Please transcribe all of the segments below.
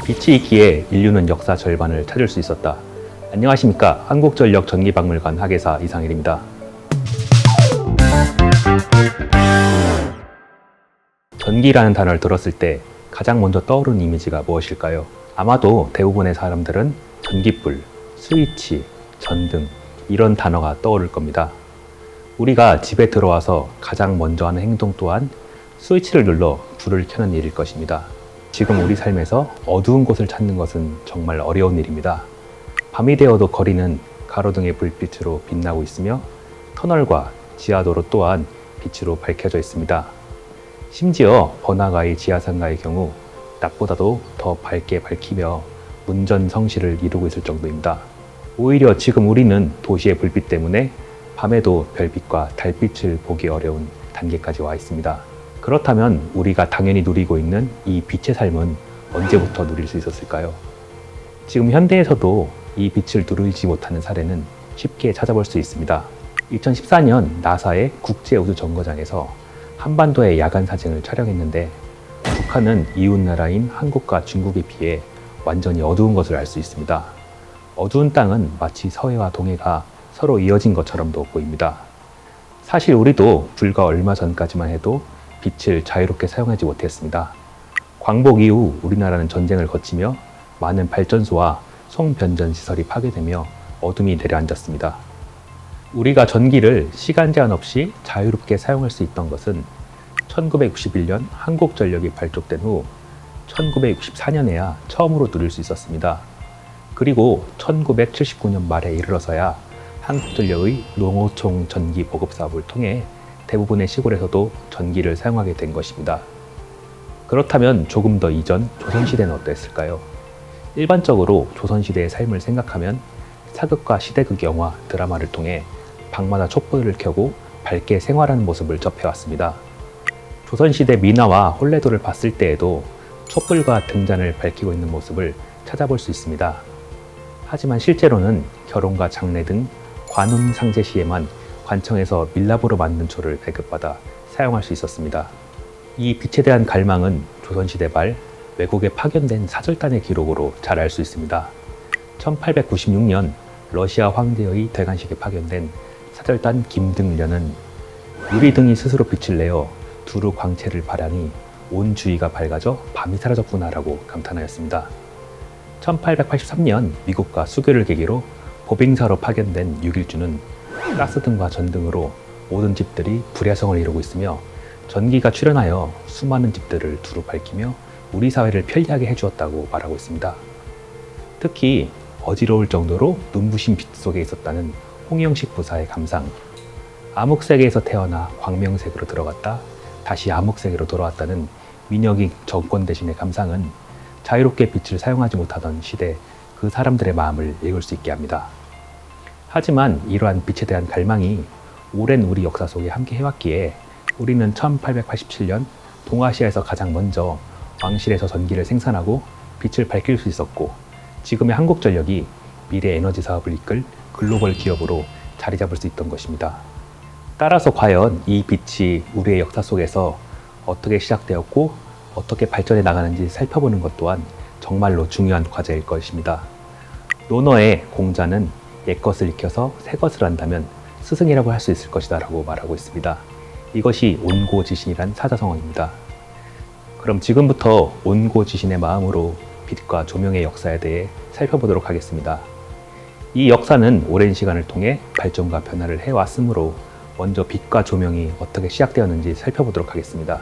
빛이 있기에 인류는 역사 절반을 찾을 수 있었다. 안녕하십니까. 한국전력 전기박물관 학예사 이상일입니다. 전기라는 단어를 들었을 때 가장 먼저 떠오르는 이미지가 무엇일까요? 아마도 대부분의 사람들은 전기불, 스위치, 전등 이런 단어가 떠오를 겁니다. 우리가 집에 들어와서 가장 먼저 하는 행동 또한 스위치를 눌러 불을 켜는 일일 것입니다. 지금 우리 삶에서 어두운 곳을 찾는 것은 정말 어려운 일입니다. 밤이 되어도 거리는 가로등의 불빛으로 빛나고 있으며 터널과 지하도로 또한 빛으로 밝혀져 있습니다. 심지어 번화가의 지하상가의 경우 낮보다도 더 밝게 밝히며 문전성시를 이루고 있을 정도입니다. 오히려 지금 우리는 도시의 불빛 때문에 밤에도 별빛과 달빛을 보기 어려운 단계까지 와 있습니다. 그렇다면 우리가 당연히 누리고 있는 이 빛의 삶은 언제부터 누릴 수 있었을까요? 지금 현대에서도 이 빛을 누리지 못하는 사례는 쉽게 찾아볼 수 있습니다. 2014년 나사의 국제우주정거장에서 한반도의 야간 사진을 촬영했는데 북한은 이웃나라인 한국과 중국에 비해 완전히 어두운 것을 알 수 있습니다. 어두운 땅은 마치 서해와 동해가 서로 이어진 것처럼도 보입니다. 사실 우리도 불과 얼마 전까지만 해도 빛을 자유롭게 사용하지 못했습니다. 광복 이후 우리나라는 전쟁을 거치며 많은 발전소와 송변전 시설이 파괴되며 어둠이 내려앉았습니다. 우리가 전기를 시간 제한 없이 자유롭게 사용할 수 있던 것은 1961년 한국전력이 발족된 후 1964년에야 처음으로 누릴 수 있었습니다. 그리고 1979년 말에 이르러서야 한국전력의 농어촌 전기 보급 사업을 통해 대부분의 시골에서도 전기를 사용하게 된 것입니다. 그렇다면 조금 더 이전 조선시대는 어땠을까요? 일반적으로 조선시대의 삶을 생각하면 사극과 시대극 영화, 드라마를 통해 방마다 촛불을 켜고 밝게 생활하는 모습을 접해왔습니다. 조선시대 민화와 혼례도를 봤을 때에도 촛불과 등잔을 밝히고 있는 모습을 찾아볼 수 있습니다. 하지만 실제로는 결혼과 장례 등 관훈 상제 시에만 관청에서 밀랍으로 만든 초를 배급받아 사용할 수 있었습니다. 이 빛에 대한 갈망은 조선시대 말 외국에 파견된 사절단의 기록으로 잘 알 수 있습니다. 1896년 러시아 황제의 대관식에 파견된 사절단 김등련은 유리등이 스스로 빛을 내어 두루 광채를 발하니 온 주위가 밝아져 밤이 사라졌구나라고 감탄하였습니다. 1883년 미국과 수교를 계기로 보빙사로 파견된 육일주는 가스등과 전등으로 모든 집들이 불야성을 이루고 있으며 전기가 출현하여 수많은 집들을 두루 밝히며 우리 사회를 편리하게 해주었다고 말하고 있습니다. 특히 어지러울 정도로 눈부신 빛 속에 있었다는 홍영식 부사의 감상, 암흑세계에서 태어나 광명색으로 들어갔다 다시 암흑세계로 돌아왔다는 민혁이 정권 대신의 감상은 자유롭게 빛을 사용하지 못하던 시대 그 사람들의 마음을 읽을 수 있게 합니다. 하지만 이러한 빛에 대한 갈망이 오랜 우리 역사 속에 함께 해왔기에 우리는 1887년 동아시아에서 가장 먼저 왕실에서 전기를 생산하고 빛을 밝힐 수 있었고 지금의 한국전력이 미래 에너지 사업을 이끌 글로벌 기업으로 자리 잡을 수 있던 것입니다. 따라서 과연 이 빛이 우리의 역사 속에서 어떻게 시작되었고 어떻게 발전해 나가는지 살펴보는 것 또한 정말로 중요한 과제일 것입니다. 논어의 공자는 옛것을 익혀서 새것을 한다면 스승이라고 할 수 있을 것이다 라고 말하고 있습니다. 이것이 온고지신이란 사자성어입니다. 그럼 지금부터 온고지신의 마음으로 빛과 조명의 역사에 대해 살펴보도록 하겠습니다. 이 역사는 오랜 시간을 통해 발전과 변화를 해왔으므로 먼저 빛과 조명이 어떻게 시작되었는지 살펴보도록 하겠습니다.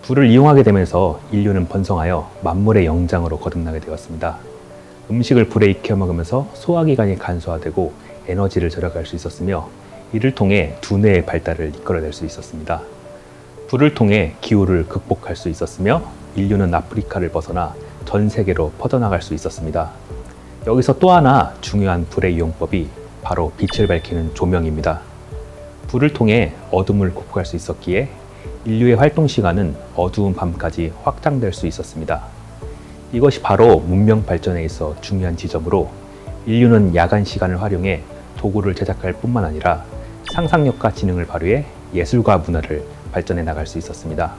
불을 이용하게 되면서 인류는 번성하여 만물의 영장으로 거듭나게 되었습니다. 음식을 불에 익혀 먹으면서 소화기관이 간소화되고 에너지를 절약할 수 있었으며 이를 통해 두뇌의 발달을 이끌어낼 수 있었습니다. 불을 통해 기후를 극복할 수 있었으며 인류는 아프리카를 벗어나 전 세계로 퍼져나갈 수 있었습니다. 여기서 또 하나 중요한 불의 이용법이 바로 빛을 밝히는 조명입니다. 불을 통해 어둠을 극복할 수 있었기에 인류의 활동 시간은 어두운 밤까지 확장될 수 있었습니다. 이것이 바로 문명 발전에 있어 중요한 지점으로 인류는 야간 시간을 활용해 도구를 제작할 뿐만 아니라 상상력과 지능을 발휘해 예술과 문화를 발전해 나갈 수 있었습니다.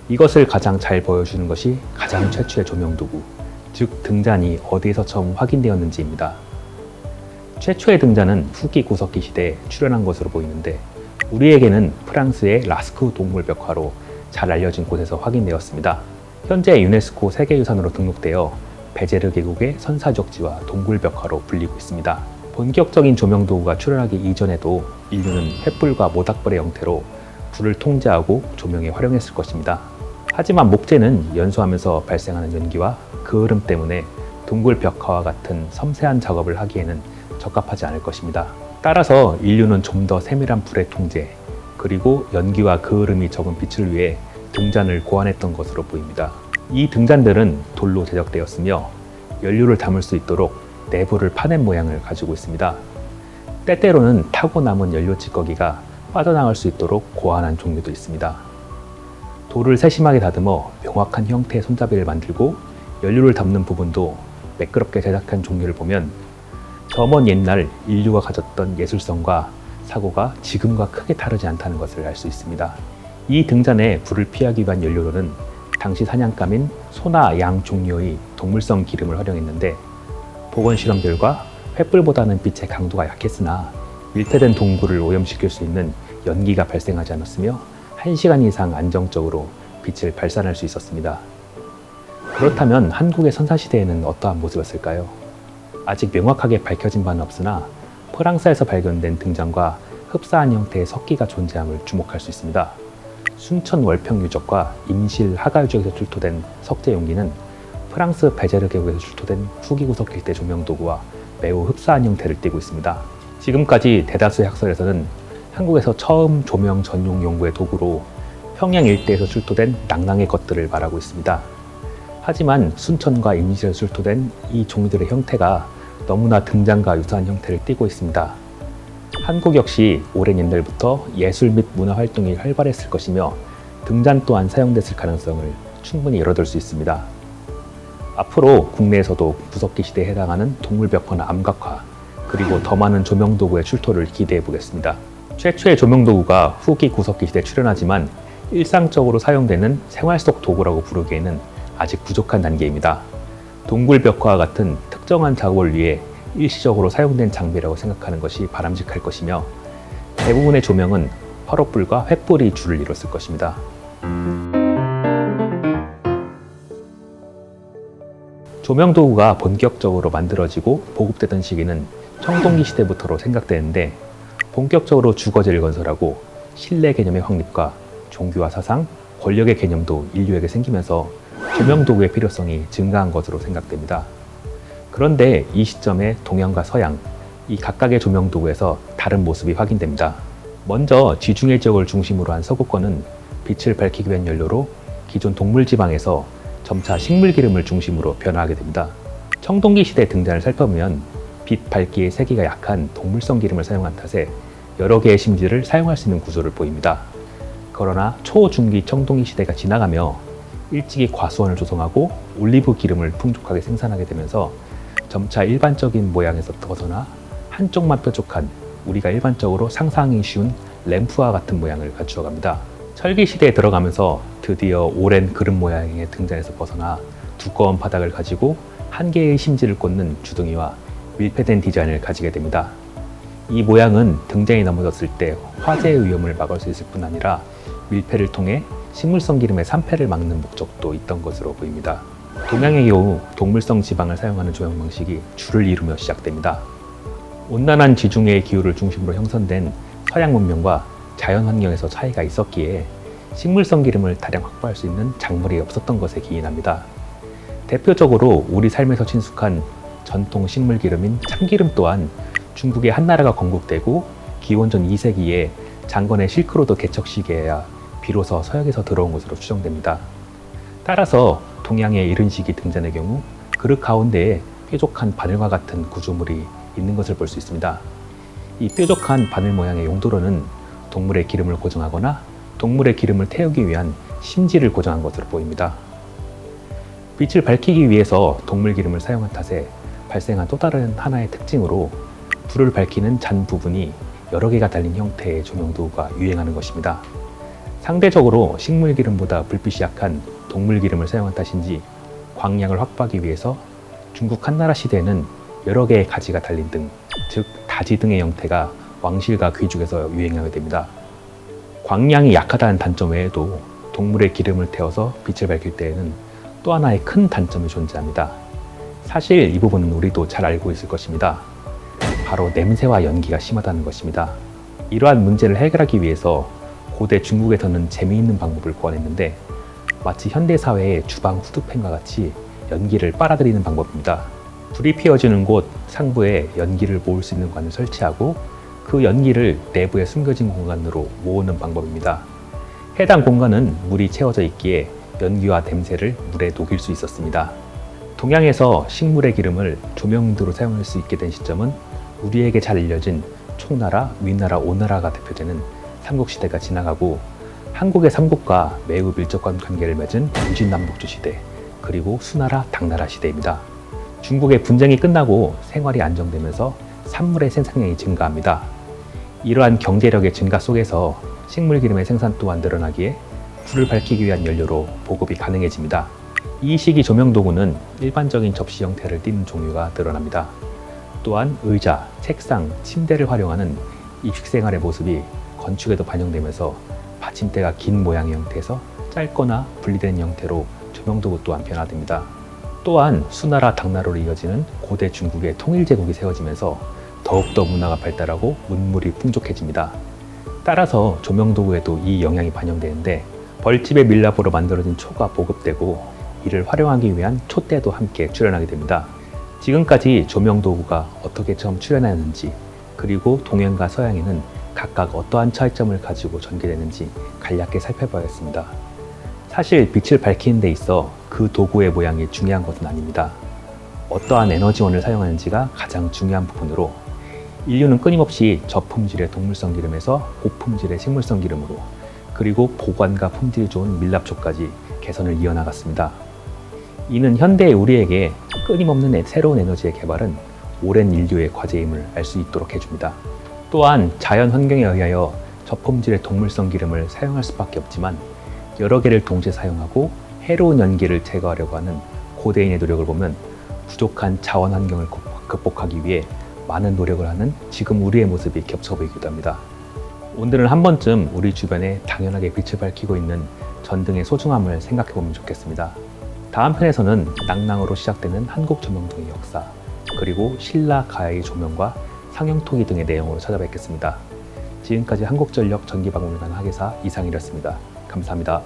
이것을 가장 잘 보여주는 것이 가장 최초의 조명도구, 즉 등잔이 어디에서 처음 확인되었는지입니다. 최초의 등잔은 후기 구석기 시대에 출현한 것으로 보이는데 우리에게는 프랑스의 라스크 동물 벽화로 잘 알려진 곳에서 확인되었습니다. 현재 유네스코 세계유산으로 등록되어 베제르 계곡의 선사적지와 동굴 벽화로 불리고 있습니다. 본격적인 조명도구가 출현하기 이전에도 인류는 횃불과 모닥불의 형태로 불을 통제하고 조명에 활용했을 것입니다. 하지만 목재는 연소하면서 발생하는 연기와 그을음 때문에 동굴 벽화와 같은 섬세한 작업을 하기에는 적합하지 않을 것입니다. 따라서 인류는 좀 더 세밀한 불의 통제, 그리고 연기와 그을음이 적은 빛을 위해 등잔을 고안했던 것으로 보입니다. 이 등잔들은 돌로 제작되었으며 연료를 담을 수 있도록 내부를 파낸 모양을 가지고 있습니다. 때때로는 타고 남은 연료 찌꺼기가 빠져나갈 수 있도록 고안한 종류도 있습니다. 돌을 세심하게 다듬어 명확한 형태의 손잡이를 만들고 연료를 담는 부분도 매끄럽게 제작한 종류를 보면 저 먼 옛날 인류가 가졌던 예술성과 사고가 지금과 크게 다르지 않다는 것을 알 수 있습니다. 이 등잔에 불을 피하기 위한 연료로는 당시 사냥감인 소나 양 종류의 동물성 기름을 활용했는데 보건 실험 결과 횃불보다는 빛의 강도가 약했으나 밀폐된 동굴을 오염시킬 수 있는 연기가 발생하지 않았으며 1시간 이상 안정적으로 빛을 발산할 수 있었습니다. 그렇다면 한국의 선사시대에는 어떠한 모습이었을까요? 아직 명확하게 밝혀진 바는 없으나 프랑스에서 발견된 등잔과 흡사한 형태의 석기가 존재함을 주목할 수 있습니다. 순천 월평 유적과 임실 하가 유적에서 출토된 석재 용기는 프랑스 베제르 계곡에서 출토된 후기 구석기 때 조명 도구와 매우 흡사한 형태를 띠고 있습니다. 지금까지 대다수의 학설에서는 한국에서 처음 조명 전용 연구의 도구로 평양 일대에서 출토된 낭낭의 것들을 말하고 있습니다. 하지만 순천과 임실에서 출토된 이 종류들의 형태가 너무나 등잔과 유사한 형태를 띠고 있습니다. 한국 역시 오랜 옛날부터 예술 및 문화 활동이 활발했을 것이며 등잔 또한 사용됐을 가능성을 충분히 열어둘 수 있습니다. 앞으로 국내에서도 구석기 시대에 해당하는 동물벽화나 암각화, 그리고 더 많은 조명도구의 출토를 기대해 보겠습니다. 최초의 조명도구가 후기 구석기 시대에 출현하지만 일상적으로 사용되는 생활 속 도구라고 부르기에는 아직 부족한 단계입니다. 동굴벽화와 같은 특정한 작업을 위해 일시적으로 사용된 장비라고 생각하는 것이 바람직할 것이며 대부분의 조명은 화롯불과 횃불이 주를 이뤘을 것입니다. 조명도구가 본격적으로 만들어지고 보급되던 시기는 청동기 시대부터로 생각되는데 본격적으로 주거지를 건설하고 신뢰 개념의 확립과 종교와 사상, 권력의 개념도 인류에게 생기면서 조명도구의 필요성이 증가한 것으로 생각됩니다. 그런데 이 시점에 동양과 서양, 이 각각의 조명도구에서 다른 모습이 확인됩니다. 먼저 지중해 지역을 중심으로 한 서구권은 빛을 밝히기 위한 연료로 기존 동물 지방에서 점차 식물 기름을 중심으로 변화하게 됩니다. 청동기 시대 등잔을 살펴보면 빛 밝기의 세기가 약한 동물성 기름을 사용한 탓에 여러 개의 심지를 사용할 수 있는 구조를 보입니다. 그러나 초중기 청동기 시대가 지나가며 일찍이 과수원을 조성하고 올리브 기름을 풍족하게 생산하게 되면서 점차 일반적인 모양에서 벗어나 한쪽만 뾰족한 우리가 일반적으로 상상하기 쉬운 램프와 같은 모양을 갖추어갑니다. 철기 시대에 들어가면서 드디어 오랜 그릇 모양의 등잔에서 벗어나 두꺼운 바닥을 가지고 한 개의 심지를 꽂는 주둥이와 밀폐된 디자인을 가지게 됩니다. 이 모양은 등잔이 넘어졌을 때 화재의 위험을 막을 수 있을 뿐 아니라 밀폐를 통해 식물성 기름의 산패를 막는 목적도 있던 것으로 보입니다. 동양의 경우 동물성 지방을 사용하는 조형 방식이 주를 이루며 시작됩니다. 온난한 지중해의 기후를 중심으로 형성된 서양 문명과 자연 환경에서 차이가 있었기에 식물성 기름을 다량 확보할 수 있는 작물이 없었던 것에 기인합니다. 대표적으로 우리 삶에서 친숙한 전통 식물 기름인 참기름 또한 중국의 한나라가 건국되고 기원전 2세기에 장건의 실크로드 개척 시기에야 비로소 서역에서 들어온 것으로 추정됩니다. 따라서 동양의 이른 시기 등잔의 경우 그릇 가운데에 뾰족한 바늘과 같은 구조물이 있는 것을 볼 수 있습니다. 이 뾰족한 바늘 모양의 용도로는 동물의 기름을 고정하거나 동물의 기름을 태우기 위한 심지를 고정한 것으로 보입니다. 빛을 밝히기 위해서 동물 기름을 사용한 탓에 발생한 또 다른 하나의 특징으로 불을 밝히는 잔 부분이 여러 개가 달린 형태의 조명도구가 유행하는 것입니다. 상대적으로 식물 기름보다 불빛이 약한 동물 기름을 사용한 탓인지 광량을 확보하기 위해서 중국 한나라 시대에는 여러 개의 가지가 달린 등, 즉 다지 등의 형태가 왕실과 귀족에서 유행하게 됩니다. 광량이 약하다는 단점 외에도 동물의 기름을 태워서 빛을 밝힐 때에는 또 하나의 큰 단점이 존재합니다. 사실 이 부분은 우리도 잘 알고 있을 것입니다. 바로 냄새와 연기가 심하다는 것입니다. 이러한 문제를 해결하기 위해서 고대 중국에서는 재미있는 방법을 고안했는데 마치 현대사회의 주방 후드팬과 같이 연기를 빨아들이는 방법입니다. 불이 피어지는 곳 상부에 연기를 모을 수 있는 관을 설치하고 그 연기를 내부에 숨겨진 공간으로 모으는 방법입니다. 해당 공간은 물이 채워져 있기에 연기와 냄새를 물에 녹일 수 있었습니다. 동양에서 식물의 기름을 조명등으로 사용할 수 있게 된 시점은 우리에게 잘 알려진 총나라, 위나라, 오나라가 대표되는 삼국시대가 지나가고 한국의 삼국과 매우 밀접한 관계를 맺은 유진남북조 시대, 그리고 수나라, 당나라 시대입니다. 중국의 분쟁이 끝나고 생활이 안정되면서 산물의 생산량이 증가합니다. 이러한 경제력의 증가 속에서 식물기름의 생산 또한 늘어나기에 불을 밝히기 위한 연료로 보급이 가능해집니다. 이 시기 조명도구는 일반적인 접시 형태를 띠는 종류가 늘어납니다. 또한 의자, 책상, 침대를 활용하는 입식생활의 모습이 건축에도 반영되면서 받침대가 긴 모양의 형태에서 짧거나 분리된 형태로 조명도구 또한 변화됩니다. 또한 수나라, 당나라로 이어지는 고대 중국의 통일제국이 세워지면서 더욱더 문화가 발달하고 문물이 풍족해집니다. 따라서 조명도구에도 이 영향이 반영되는데 벌집의 밀랍으로 만들어진 초가 보급되고 이를 활용하기 위한 촛대도 함께 출현하게 됩니다. 지금까지 조명도구가 어떻게 처음 출현하였는지, 그리고 동양과 서양에는 각각 어떠한 차이점을 가지고 전개되는지 간략히 살펴봐야겠습니다. 사실 빛을 밝히는 데 있어 그 도구의 모양이 중요한 것은 아닙니다. 어떠한 에너지원을 사용하는지가 가장 중요한 부분으로 인류는 끊임없이 저품질의 동물성 기름에서 고품질의 식물성 기름으로, 그리고 보관과 품질이 좋은 밀랍초까지 개선을 이어나갔습니다. 이는 현대의 우리에게 끊임없는 새로운 에너지의 개발은 오랜 인류의 과제임을 알 수 있도록 해줍니다. 또한 자연 환경에 의하여 저품질의 동물성 기름을 사용할 수밖에 없지만 여러 개를 동시에 사용하고 해로운 연기를 제거하려고 하는 고대인의 노력을 보면 부족한 자원 환경을 극복하기 위해 많은 노력을 하는 지금 우리의 모습이 겹쳐 보이기도 합니다. 오늘은 한 번쯤 우리 주변에 당연하게 빛을 밝히고 있는 전등의 소중함을 생각해 보면 좋겠습니다. 다음 편에서는 낭낭으로 시작되는 한국 조명등의 역사, 그리고 신라 가야의 조명과 상형토기 등의 내용으로 찾아뵙겠습니다. 지금까지 한국전력 전기방울관 하계사 이상일이었습니다. 감사합니다.